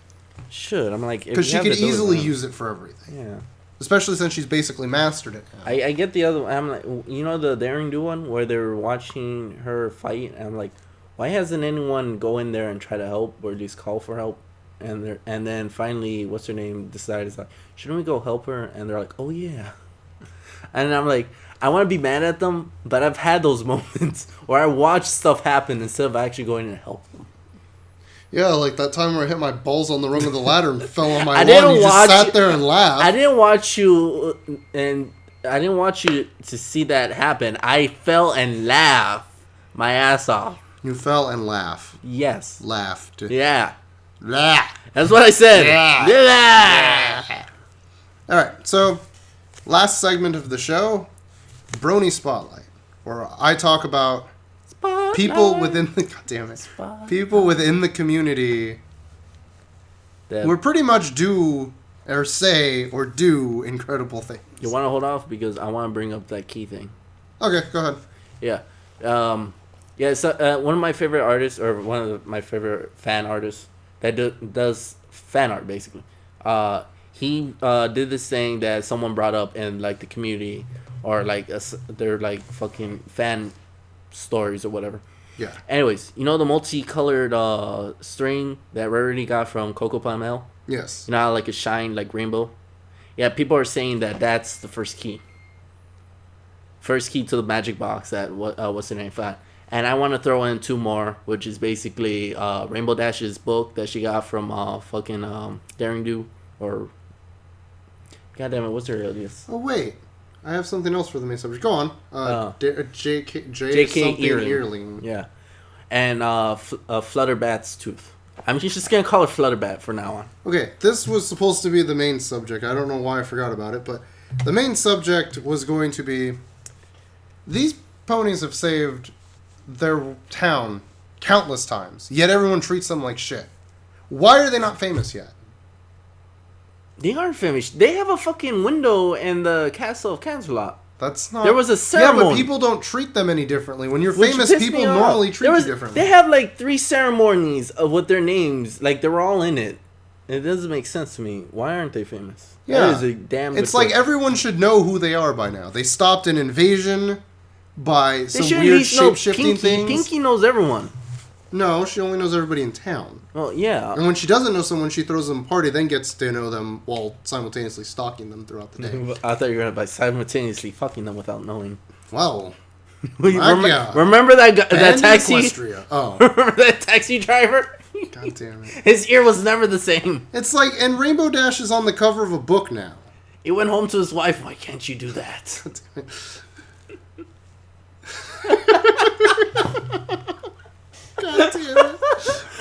Speaker 3: Should I'm like
Speaker 2: because she could easily use it for everything.
Speaker 3: Yeah.
Speaker 2: Especially since she's basically mastered it now.
Speaker 3: I get the other. I'm like, the Daring Do one where they're watching her fight. And I'm like, why hasn't anyone go in there and try to help or at least call for help? And then finally, what's her name decided, like, shouldn't we go help her? And they're like, oh yeah. And I'm like, I want to be mad at them, but I've had those moments where I watch stuff happen instead of actually going and help them. Yeah,
Speaker 2: like that time where I hit my balls on the rung of the ladder and fell on my lawn. You just sat there and laughed.
Speaker 3: I didn't watch you to see that happen. I fell and laughed my ass off.
Speaker 2: You fell and laughed.
Speaker 3: Yes.
Speaker 2: Laughed.
Speaker 3: Yeah. Laugh. That's what I said. Yeah.
Speaker 2: All right, so last segment of the show, Brony Spotlight, where I talk about people within the people within the community who pretty much do or say or do incredible things.
Speaker 3: You want to hold off because I want to bring up that key thing.
Speaker 2: Okay, go ahead.
Speaker 3: Yeah. So one of my favorite artists, or one of my favorite fan artists that does fan art, basically. He did this thing that someone brought up in like the community, or like they're like fucking fan stories or whatever.
Speaker 2: Yeah.
Speaker 3: Anyways, the multicolored string that Rarity got from Coco Palmel?
Speaker 2: Yes.
Speaker 3: How like it shined like rainbow? Yeah, people are saying that that's the first key. First key to the magic box that what's the name found. And I want to throw in 2 more, which is basically Rainbow Dash's book that she got from fucking Daring Do, or God damn it, what's her alias?
Speaker 2: Oh wait, I have something else for the main subject. Go on. J.K. Earling.
Speaker 3: Yeah, and Flutterbat's tooth. I'm just gonna call her Flutterbat for now on.
Speaker 2: Okay, this was supposed to be the main subject. I don't know why I forgot about it, but the main subject was going to be these ponies have saved their town countless times, yet everyone treats them like shit. Why are they not famous yet?
Speaker 3: They aren't famous. They have a fucking window in the castle of Cancelot.
Speaker 2: That's not...
Speaker 3: There was a ceremony.
Speaker 2: Yeah, but people don't treat them any differently. When you're famous, people normally treat you differently.
Speaker 3: They have like 3 ceremonies with their names. Like, they were all in it. It doesn't make sense to me. Why aren't they famous?
Speaker 2: Yeah.
Speaker 3: That is a damn
Speaker 2: It's like everyone should know who they are by now. They stopped an invasion by some weird shape-shifting things.
Speaker 3: Pinky knows everyone.
Speaker 2: No, she only knows everybody in town.
Speaker 3: Well, yeah.
Speaker 2: And when she doesn't know someone, she throws them a party, then gets to know them while simultaneously stalking them throughout the day.
Speaker 3: I thought you were going to by simultaneously fucking them without knowing.
Speaker 2: Well,
Speaker 3: remember that taxi?
Speaker 2: Equestria. Oh.
Speaker 3: Remember that taxi driver?
Speaker 2: God damn it.
Speaker 3: His ear was never the same.
Speaker 2: It's like, and Rainbow Dash is on the cover of a book now.
Speaker 3: He went home to his wife. Why can't you do that?
Speaker 2: God damn it.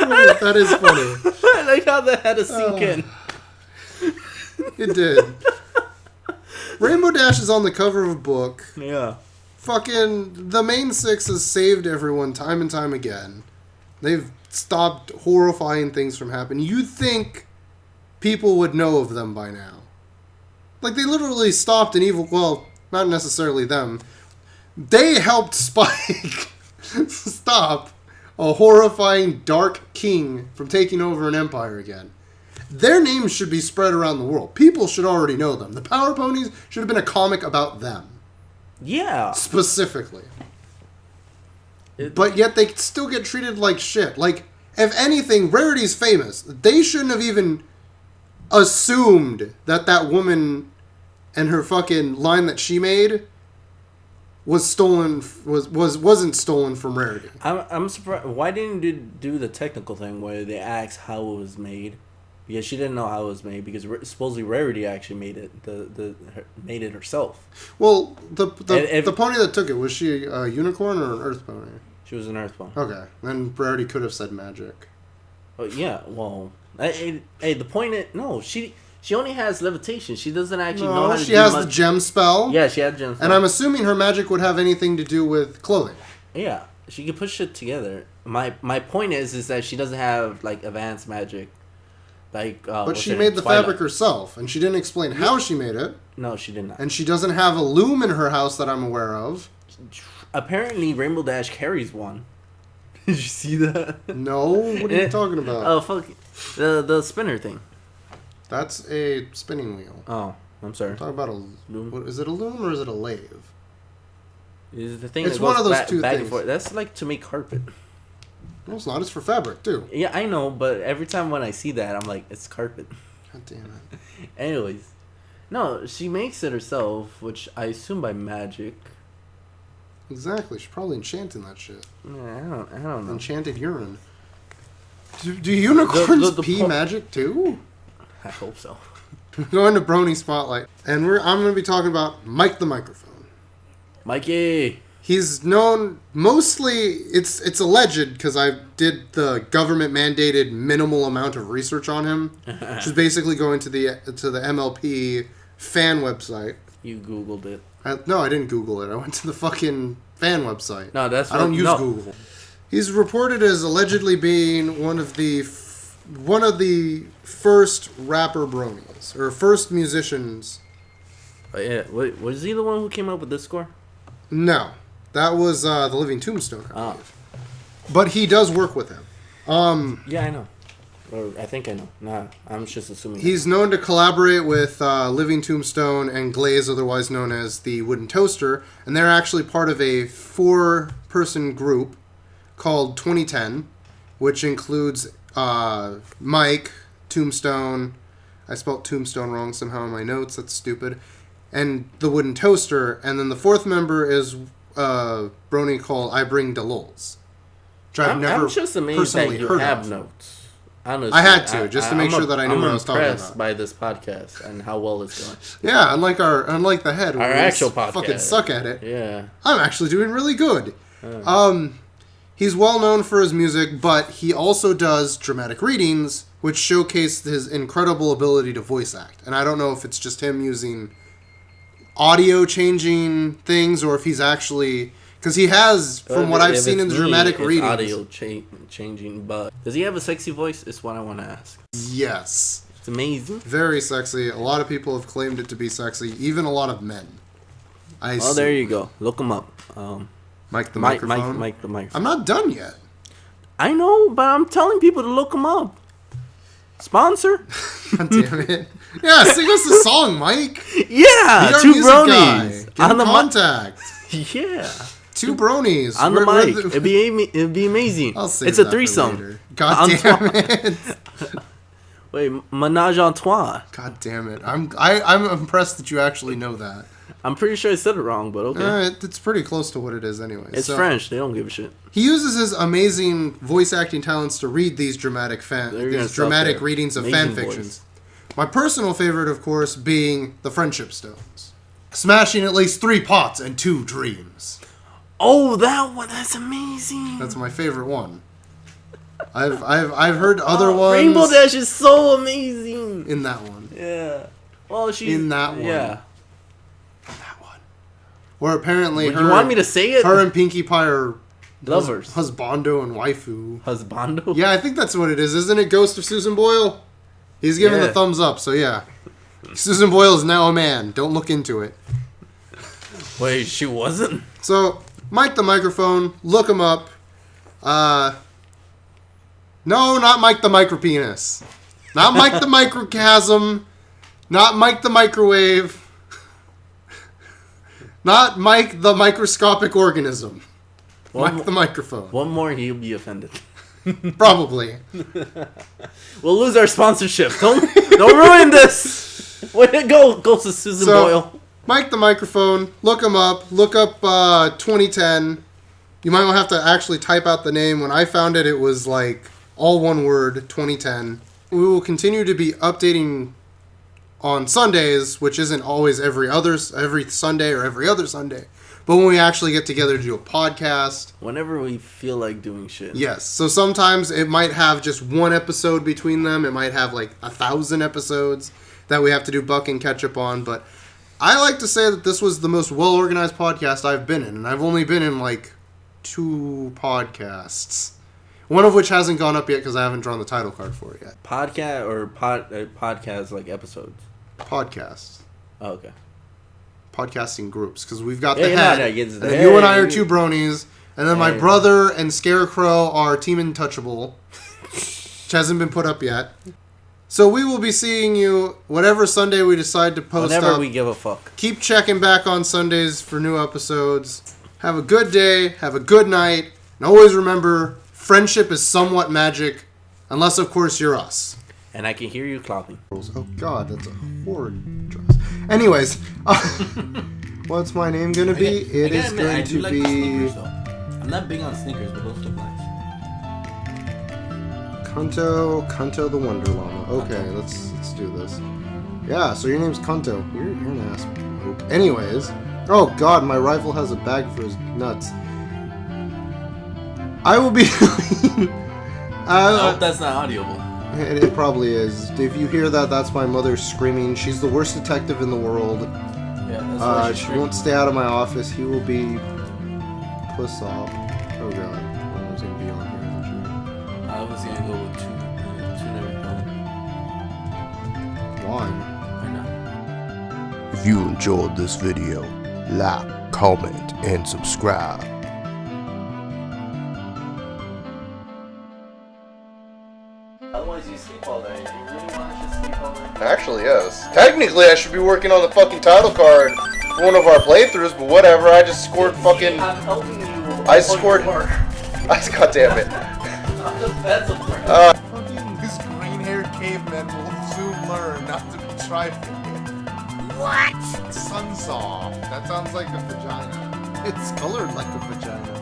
Speaker 2: Oh, that is funny.
Speaker 3: I like how that had to sink in.
Speaker 2: It did. Rainbow Dash is on the cover of a book.
Speaker 3: Yeah.
Speaker 2: Fucking the main 6 has saved everyone time and time again. They've stopped horrifying things from happening. You'd think people would know of them by now. Like, they literally stopped an evil... Well, not necessarily them. They helped Spike stop a horrifying dark king from taking over an empire again. Their names should be spread around the world. People should already know them. The Power Ponies should have been a comic about them.
Speaker 3: Yeah.
Speaker 2: Specifically. But yet they still get treated like shit. Like, if anything, Rarity's famous. They shouldn't have even assumed that that woman and her fucking line that she made was stolen, wasn't stolen from Rarity.
Speaker 3: I'm surprised. Why didn't you do the technical thing where they asked how it was made? Yeah, she didn't know how it was made because supposedly Rarity actually made it. Made it herself.
Speaker 2: Well, the
Speaker 3: If-
Speaker 2: pony that took it, was she a unicorn or an earth pony?
Speaker 3: She was an Earthbound.
Speaker 2: Okay, then Rarity could have said magic.
Speaker 3: Oh yeah, well, hey, the point is, no, she only has levitation. She doesn't actually know how to.
Speaker 2: She
Speaker 3: do
Speaker 2: has
Speaker 3: much.
Speaker 2: the gem spell.
Speaker 3: Yeah, she had gems.
Speaker 2: And I'm assuming her magic would have anything to do with clothing.
Speaker 3: Yeah, she can put shit together. My point is that she doesn't have like advanced magic, like.
Speaker 2: But she made the fabric herself, and she didn't explain how she made it.
Speaker 3: No, she did not.
Speaker 2: And she doesn't have a loom in her house that I'm aware of.
Speaker 3: Apparently, Rainbow Dash carries one. Did you see that?
Speaker 2: No, what are you talking about?
Speaker 3: Oh fuck, the spinner thing.
Speaker 2: That's a spinning wheel.
Speaker 3: Oh, I'm sorry.
Speaker 2: I'm talking about a
Speaker 3: Loom?
Speaker 2: what, is it a loom or is it a lathe?
Speaker 3: Is the thing
Speaker 2: It's
Speaker 3: that goes
Speaker 2: one of those
Speaker 3: back,
Speaker 2: two
Speaker 3: back
Speaker 2: things.
Speaker 3: and forth. That's like to make carpet.
Speaker 2: No, it's not. It's for fabric too.
Speaker 3: Yeah, I know, but every time when I see that, I'm like, it's carpet.
Speaker 2: God damn it.
Speaker 3: Anyways, no, she makes it herself, which I assume by magic.
Speaker 2: Exactly. She's probably enchanting that shit.
Speaker 3: Yeah, I don't know.
Speaker 2: Enchanted urine. Do unicorns
Speaker 3: the
Speaker 2: pee magic too?
Speaker 3: I hope so.
Speaker 2: Going to Brony Spotlight, and I'm going to be talking about Mike the Microphone.
Speaker 3: Mikey.
Speaker 2: He's known mostly. It's alleged because I did the government mandated minimal amount of research on him, which is basically going to the MLP fan website.
Speaker 3: You Googled it.
Speaker 2: No, I didn't Google it. I went to the fucking fan website.
Speaker 3: No, that's
Speaker 2: I don't use
Speaker 3: no.
Speaker 2: Google. He's reported as allegedly being one of the first rapper bronies or first musicians.
Speaker 3: Yeah, wait, was he the one who came up with this score?
Speaker 2: No, that was the Living Tombstone, I
Speaker 3: Oh.
Speaker 2: believe. But he does work with him.
Speaker 3: Yeah, I know. Or I think I know. Nah, I'm just assuming.
Speaker 2: He's known to collaborate with Living Tombstone and Glaze, otherwise known as the Wooden Toaster, and they're actually part of a 4-person group called 2010, which includes Mike, Tombstone. I spelled Tombstone wrong somehow in my notes. That's stupid. And the Wooden Toaster, and then the 4th member is Brony called I Bring Delols. Which I've never
Speaker 3: I'm just amazed
Speaker 2: personally
Speaker 3: that you
Speaker 2: heard
Speaker 3: have
Speaker 2: of.
Speaker 3: notes. Honestly,
Speaker 2: I had to, just to make sure that I knew
Speaker 3: I'm
Speaker 2: what I was talking
Speaker 3: impressed
Speaker 2: about.
Speaker 3: by this podcast and how well it's going.
Speaker 2: Yeah, unlike the head,
Speaker 3: Our
Speaker 2: where we
Speaker 3: actual
Speaker 2: fucking
Speaker 3: podcast.
Speaker 2: suck at it.
Speaker 3: Yeah.
Speaker 2: I'm actually doing really good. He's well known for his music, but he also does dramatic readings, which showcase his incredible ability to voice act. And I don't know if it's just him using audio changing things or if he's actually... Because he has, from what I've seen in the dramatic readings...
Speaker 3: audio changing, but... Does he have a sexy voice? Is what I want to ask.
Speaker 2: Yes.
Speaker 3: It's amazing.
Speaker 2: Very sexy. A lot of people have claimed it to be sexy, even a lot of men.
Speaker 3: Oh, there you go. Look him up.
Speaker 2: Mike the Microphone.
Speaker 3: Mike the Microphone.
Speaker 2: I'm not done yet.
Speaker 3: I know, but I'm telling people to look him up. Sponsor?
Speaker 2: God damn it. Yeah, sing us a song, Mike.
Speaker 3: Yeah,
Speaker 2: Be our
Speaker 3: two
Speaker 2: music
Speaker 3: bronies.
Speaker 2: guy. Get in
Speaker 3: mic.
Speaker 2: contact.
Speaker 3: Yeah.
Speaker 2: Two bronies.
Speaker 3: On the
Speaker 2: We're
Speaker 3: mic. It'd be amazing.
Speaker 2: I'll save
Speaker 3: It's
Speaker 2: that
Speaker 3: a
Speaker 2: for
Speaker 3: threesome.
Speaker 2: later. God damn it.
Speaker 3: Wait, menage a trois.
Speaker 2: God damn it. I'm impressed that you actually know that.
Speaker 3: I'm pretty sure I said it wrong, but okay.
Speaker 2: It's pretty close to what it is anyway.
Speaker 3: It's French. They don't give a shit.
Speaker 2: He uses his amazing voice acting talents to read these dramatic readings of fan
Speaker 3: Amazing
Speaker 2: fictions. My personal favorite, of course, being the Friendship Stones. Smashing at least 3 pots and 2 dreams.
Speaker 3: Oh, that one. That's amazing.
Speaker 2: That's my favorite one. I've heard other ones.
Speaker 3: Rainbow Dash is so amazing.
Speaker 2: In that one.
Speaker 3: Yeah. Well, she's
Speaker 2: In that one.
Speaker 3: Yeah.
Speaker 2: That one. Where apparently
Speaker 3: You want me to say it?
Speaker 2: her and Pinkie Pie are
Speaker 3: Lovers.
Speaker 2: husbando and waifu.
Speaker 3: Husbando?
Speaker 2: Yeah, I think that's what it is. Isn't it Ghost of Susan Boyle? He's giving
Speaker 3: Yeah.
Speaker 2: the thumbs up, so yeah. Susan Boyle is now a man. Don't look into it.
Speaker 3: Wait, she wasn't?
Speaker 2: So, Mike the Microphone, look him up. No, not Mike the Micropenis. Not Mike the Microchasm. Not Mike the Microwave. Not Mike the Microscopic Organism. Mike the Microphone.
Speaker 3: One more, he'll be offended.
Speaker 2: Probably.
Speaker 3: We'll lose our sponsorship. Don't ruin this. Way to go, Ghost of Susan Boyle.
Speaker 2: Mike the Microphone, look him up. Look up 2010. You might have to actually type out the name. When I found it, it was like all one word, 2010. we will continue to be updating on Sundays, which isn't always every Sunday or every other Sunday. But when we actually get together to do a podcast.
Speaker 3: Whenever we feel like doing shit.
Speaker 2: Yes. So sometimes it might have just one episode between them. It might have like 1,000 episodes that we have to do buck and catch up on. But I like to say that this was the most well-organized podcast I've been in. And I've only been in like 2 podcasts. One of which hasn't gone up yet because I haven't drawn the title card for it yet.
Speaker 3: Podcast or podcast like episodes?
Speaker 2: Podcasts.
Speaker 3: Oh, okay.
Speaker 2: Podcasting groups, because we've got the head. And then
Speaker 3: you
Speaker 2: and I are 2 bronies, and then my brother and Scarecrow are Team Untouchable, which hasn't been put up yet. So we will be seeing you whatever Sunday we decide to post
Speaker 3: Whenever
Speaker 2: up.
Speaker 3: we give a fuck.
Speaker 2: Keep checking back on Sundays for new episodes. Have a good day, have a good night, and always remember, friendship is somewhat magic, unless of course you're us.
Speaker 3: And I can hear you clapping.
Speaker 2: Oh god, that's a horrid dress. Anyways, what's my name gonna be? It is going to be.
Speaker 3: Sneakers, I'm not big on sneakers, but those look nice.
Speaker 2: Kanto the Wonder Llama. Okay, let's do this. Yeah, so your name's Kanto. You're an ass. Anyways, oh god, my rival has a bag for his nuts. I will be.
Speaker 3: I hope that's not audioble.
Speaker 2: It probably is. If you hear that, that's my mother screaming. She's the worst detective in the world.
Speaker 3: Yeah, that's why
Speaker 2: she won't stay out of my office. He will be puss off. Oh god, I was gonna be on here.
Speaker 3: I was gonna go with two never
Speaker 2: Why?
Speaker 3: Why not?
Speaker 1: If you enjoyed this video, like, comment, and subscribe.
Speaker 3: Otherwise, you sleep all day. Do you really want to just sleep all day?
Speaker 2: Actually, yes. Technically, I should be working on the fucking title card for one of our playthroughs, but whatever. I just scored fucking.
Speaker 3: I'm helping you.
Speaker 2: I scored. God damn it.
Speaker 3: That's a friend.
Speaker 4: Fucking this green-haired caveman will soon learn not to be trifling.
Speaker 5: What?
Speaker 4: Sunsoft. That sounds like a vagina.
Speaker 2: It's colored like a vagina.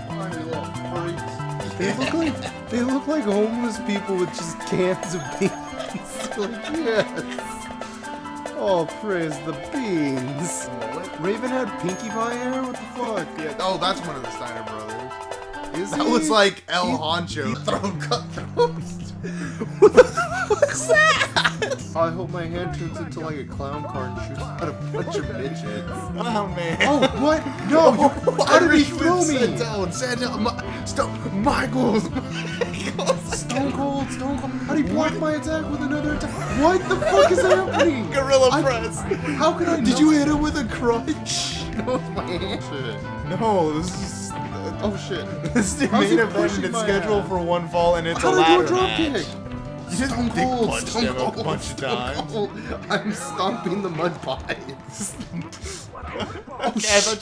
Speaker 4: Oh, you little freaks.
Speaker 2: They look like homeless people with just cans of beans. Like, yes. Oh, praise the beans. Raven had Pinkie Pie hair? What the fuck?
Speaker 4: Yeah. Oh, that's one of the Steiner brothers.
Speaker 2: Is
Speaker 4: That
Speaker 2: he?
Speaker 4: was like El Honcho. Throw cutthroats.
Speaker 2: What the fuck's that? I hope my hand turns into like a clown car and shoots out a bunch of midgets.
Speaker 4: Wow, man.
Speaker 2: Oh, what? No! How did he throw me?
Speaker 4: Sit down. Michael.
Speaker 2: Stone Cold. How did he block my attack with another attack? What the fuck is happening?
Speaker 4: Gorilla press.
Speaker 2: How could I
Speaker 4: Did you hit him with a crutch?
Speaker 2: No, with my hand.
Speaker 4: Shit. No, this is.
Speaker 2: Oh shit.
Speaker 4: This is the
Speaker 2: How's he
Speaker 4: main event.
Speaker 2: pushing
Speaker 4: It's
Speaker 2: my
Speaker 4: scheduled
Speaker 2: ass?
Speaker 4: for one fall, and it's
Speaker 2: How
Speaker 4: a
Speaker 2: did I do a
Speaker 4: ladder
Speaker 2: drop
Speaker 4: match.
Speaker 2: kick?
Speaker 4: You just
Speaker 2: Stone
Speaker 4: dick
Speaker 2: Cold,
Speaker 4: punched
Speaker 2: Stone
Speaker 4: him a
Speaker 2: Cold,
Speaker 4: bunch of
Speaker 2: Stone
Speaker 4: times.
Speaker 2: Cold. I'm stomping the mud pies.
Speaker 4: Okay, I thought you